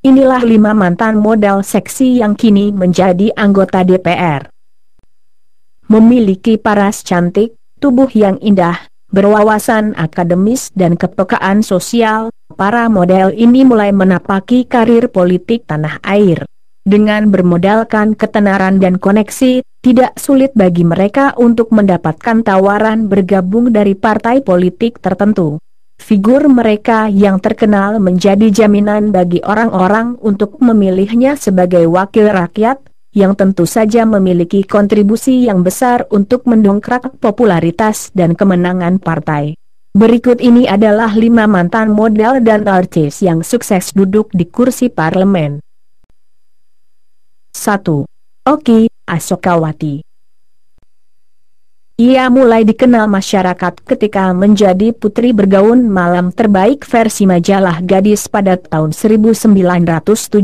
Inilah 5 mantan model seksi yang kini menjadi anggota DPR. Memiliki paras cantik, tubuh yang indah, berwawasan akademis dan kepekaan sosial, para model ini mulai menapaki karir politik tanah air. Dengan bermodalkan ketenaran dan koneksi, tidak sulit bagi mereka untuk mendapatkan tawaran bergabung dari partai politik tertentu. Figur mereka yang terkenal menjadi jaminan bagi orang-orang untuk memilihnya sebagai wakil rakyat, yang tentu saja memiliki kontribusi yang besar untuk mendongkrak popularitas dan kemenangan partai. Berikut ini adalah 5 mantan model dan artis yang sukses duduk di kursi parlemen. 1. Oki Asokawati. Ia mulai dikenal masyarakat ketika menjadi putri bergaun malam terbaik versi majalah Gadis pada tahun 1978.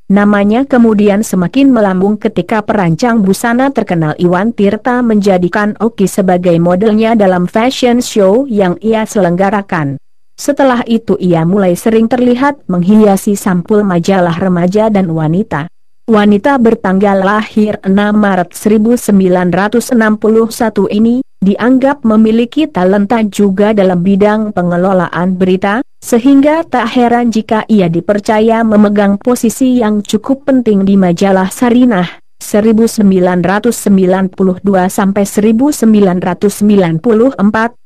Namanya kemudian semakin melambung ketika perancang busana terkenal Iwan Tirta menjadikan Oki sebagai modelnya dalam fashion show yang ia selenggarakan. Setelah itu ia mulai sering terlihat menghiasi sampul majalah remaja dan wanita. Wanita bertanggal lahir 6 Maret 1961 ini dianggap memiliki talenta juga dalam bidang pengelolaan berita, sehingga tak heran jika ia dipercaya memegang posisi yang cukup penting di majalah Sarinah 1992-1994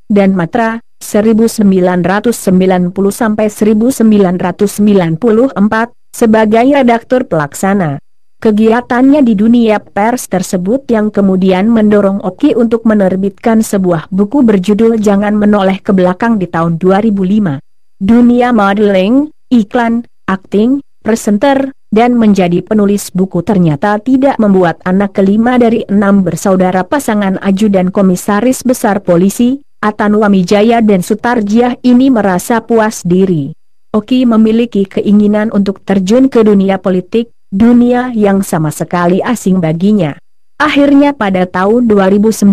dan Matra 1990-1994 sebagai redaktur pelaksana. Kegiatannya di dunia pers tersebut yang kemudian mendorong Oki untuk menerbitkan sebuah buku berjudul Jangan Menoleh ke Belakang di tahun 2005. Dunia modeling, iklan, akting, presenter, dan menjadi penulis buku ternyata tidak membuat anak kelima dari 6 bersaudara pasangan ajudan komisaris besar polisi, Atanuamijaya dan Sutarjiah ini merasa puas diri. Oki memiliki keinginan untuk terjun ke dunia politik, dunia yang sama sekali asing baginya. Akhirnya pada tahun 2009,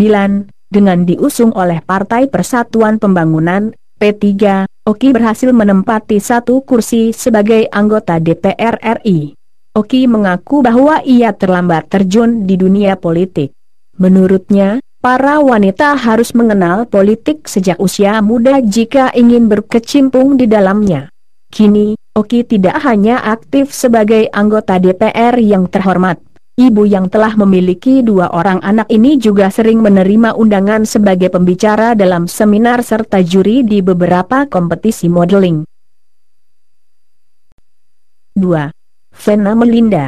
dengan diusung oleh Partai Persatuan Pembangunan, P3, Oki berhasil menempati 1 kursi sebagai anggota DPR RI. Oki mengaku bahwa ia terlambat terjun di dunia politik. Menurutnya, para wanita harus mengenal politik sejak usia muda jika ingin berkecimpung di dalamnya. Kini, Oki tidak hanya aktif sebagai anggota DPR yang terhormat, ibu yang telah memiliki 2 orang anak ini juga sering menerima undangan sebagai pembicara dalam seminar serta juri di beberapa kompetisi modeling. 2. Vena Melinda.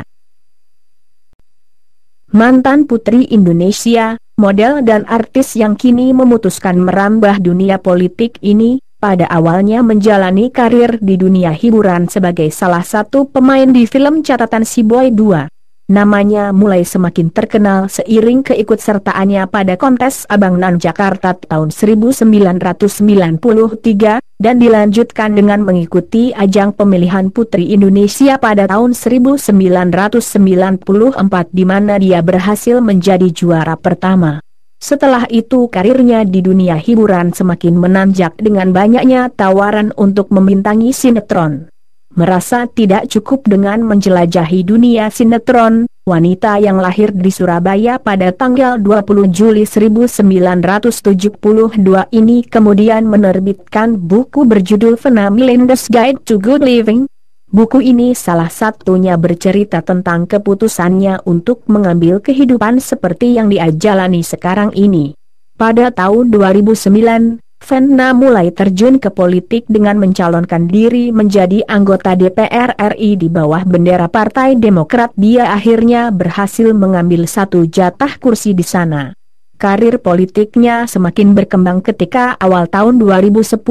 Mantan putri Indonesia, model dan artis yang kini memutuskan merambah dunia politik ini, pada awalnya menjalani karir di dunia hiburan sebagai salah satu pemain di film catatan Si Boy 2. Namanya mulai semakin terkenal seiring keikutsertaannya pada kontes Abang Nan Jakarta tahun 1993, dan dilanjutkan dengan mengikuti ajang pemilihan Putri Indonesia pada tahun 1994 di mana dia berhasil menjadi juara pertama. Setelah itu karirnya di dunia hiburan semakin menanjak dengan banyaknya tawaran untuk membintangi sinetron. Merasa tidak cukup dengan menjelajahi dunia sinetron, wanita yang lahir di Surabaya pada tanggal 20 Juli 1972 ini kemudian menerbitkan buku berjudul Vena Melinda's Guide to Good Living. Buku ini salah satunya bercerita tentang keputusannya untuk mengambil kehidupan seperti yang dia jalani sekarang ini. Pada tahun 2009, Vena mulai terjun ke politik dengan mencalonkan diri menjadi anggota DPR RI di bawah bendera Partai Demokrat. Dia akhirnya berhasil mengambil 1 jatah kursi di sana. Karir politiknya semakin berkembang ketika awal tahun 2010.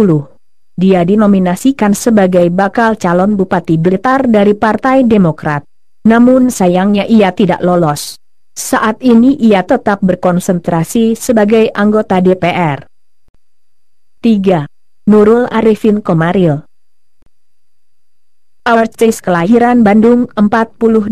Dia dinominasikan sebagai bakal calon Bupati Blitar dari Partai Demokrat. Namun sayangnya ia tidak lolos. Saat ini ia tetap berkonsentrasi sebagai anggota DPR. 3. Nurul Arifin Komaril. Artis kelahiran Bandung 48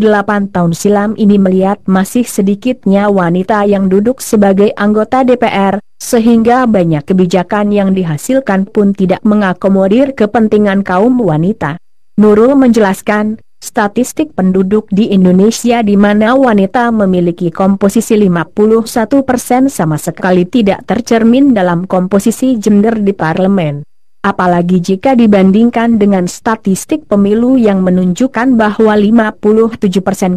tahun silam ini melihat masih sedikitnya wanita yang duduk sebagai anggota DPR, sehingga banyak kebijakan yang dihasilkan pun tidak mengakomodir kepentingan kaum wanita. Nurul menjelaskan, statistik penduduk di Indonesia di mana wanita memiliki komposisi 51% sama sekali tidak tercermin dalam komposisi gender di parlemen. Apalagi jika dibandingkan dengan statistik pemilu yang menunjukkan bahwa 57%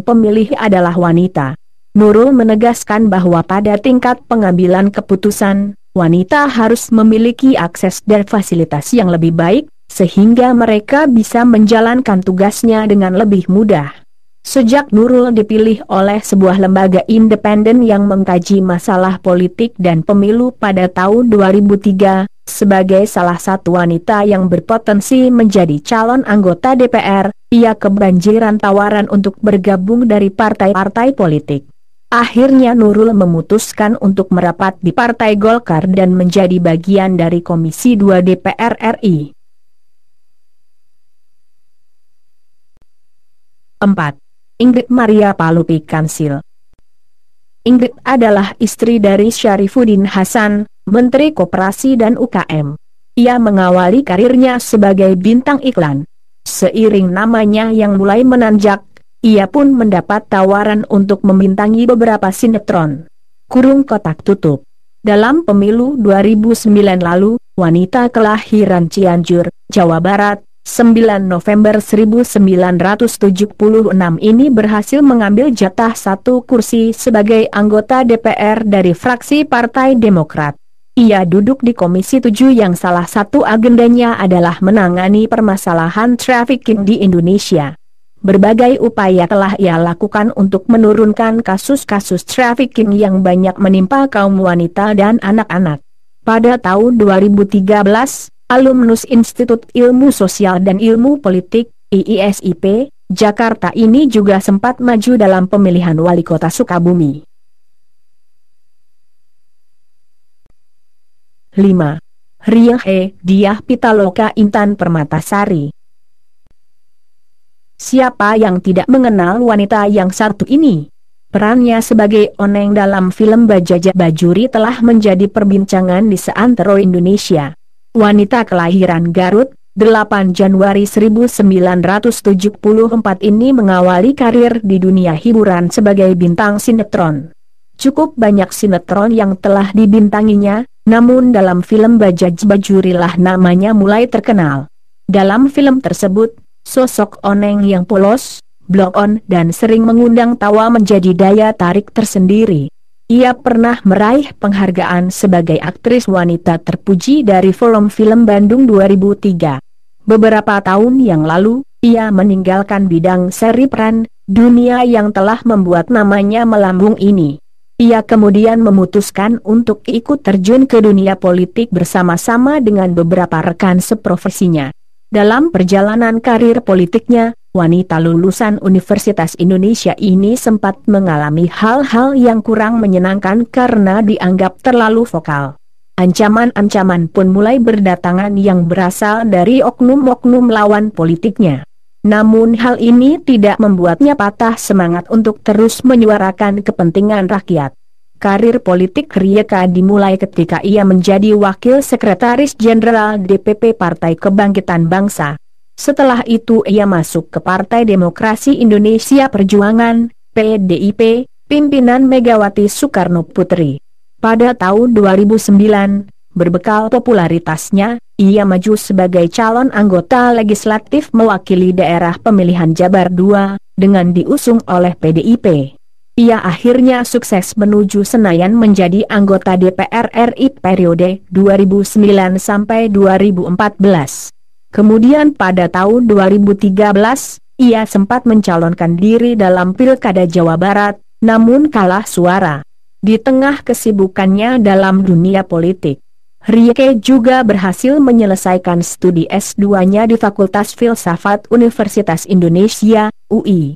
pemilih adalah wanita. Nurul menegaskan bahwa pada tingkat pengambilan keputusan, wanita harus memiliki akses dan fasilitas yang lebih baik, sehingga mereka bisa menjalankan tugasnya dengan lebih mudah. Sejak Nurul dipilih oleh sebuah lembaga independen yang mengkaji masalah politik dan pemilu pada tahun 2003, sebagai salah satu wanita yang berpotensi menjadi calon anggota DPR, ia kebanjiran tawaran untuk bergabung dari partai-partai politik. Akhirnya Nurul memutuskan untuk merapat di Partai Golkar dan menjadi bagian dari Komisi 2 DPR RI. 4. Ingrid Maria Palupi Kansil. Ingrid adalah istri dari Syarifuddin Hasan, Menteri Koperasi dan UKM. Ia mengawali karirnya sebagai bintang iklan. Seiring namanya yang mulai menanjak, ia pun mendapat tawaran untuk membintangi beberapa sinetron. Kurung kotak tutup. Dalam pemilu 2009 lalu, wanita kelahiran Cianjur, Jawa Barat, 9 November 1976 ini berhasil mengambil jatah satu kursi sebagai anggota DPR dari fraksi Partai Demokrat. Ia duduk di Komisi 7 yang salah satu agendanya adalah menangani permasalahan trafficking di Indonesia. Berbagai upaya telah ia lakukan untuk menurunkan kasus-kasus trafficking yang banyak menimpa kaum wanita dan anak-anak. Pada tahun 2013, alumnus Institut Ilmu Sosial dan Ilmu Politik, IISIP, Jakarta ini juga sempat maju dalam pemilihan wali kota Sukabumi. 5. Riehe Diah Pitaloka Intan Permatasari. Siapa yang tidak mengenal wanita yang satu ini? Perannya sebagai Oneng dalam film Bajaja Bajuri telah menjadi perbincangan di seantero Indonesia. Wanita kelahiran Garut, 8 Januari 1974 ini mengawali karir di dunia hiburan sebagai bintang sinetron. Cukup banyak sinetron yang telah dibintanginya, namun dalam film Bajaj Bajurilah namanya mulai terkenal. Dalam film tersebut, sosok Oneng yang polos, blow-on dan sering mengundang tawa menjadi daya tarik tersendiri. Ia pernah meraih penghargaan sebagai aktris wanita terpuji dari Forum Film Bandung 2003. Beberapa tahun yang lalu, ia meninggalkan bidang seri peran dunia yang telah membuat namanya melambung ini. Ia kemudian memutuskan untuk ikut terjun ke dunia politik bersama-sama dengan beberapa rekan seprofesinya. Dalam perjalanan karir politiknya, wanita lulusan Universitas Indonesia ini sempat mengalami hal-hal yang kurang menyenangkan karena dianggap terlalu vokal. Ancaman-ancaman pun mulai berdatangan yang berasal dari oknum-oknum lawan politiknya. Namun hal ini tidak membuatnya patah semangat untuk terus menyuarakan kepentingan rakyat. Karir politik Rieka dimulai ketika ia menjadi Wakil Sekretaris Jenderal DPP Partai Kebangkitan Bangsa. Setelah itu ia masuk ke Partai Demokrasi Indonesia Perjuangan, PDIP, pimpinan Megawati Soekarno Putri. Pada tahun 2009, berbekal popularitasnya, ia maju sebagai calon anggota legislatif mewakili daerah pemilihan Jabar II, dengan diusung oleh PDIP. Ia akhirnya sukses menuju Senayan menjadi anggota DPR RI periode 2009 sampai 2014. Kemudian pada tahun 2013, ia sempat mencalonkan diri dalam Pilkada Jawa Barat, namun kalah suara. Di tengah kesibukannya dalam dunia politik, Rieke juga berhasil menyelesaikan studi S2-nya di Fakultas Filsafat Universitas Indonesia, UI.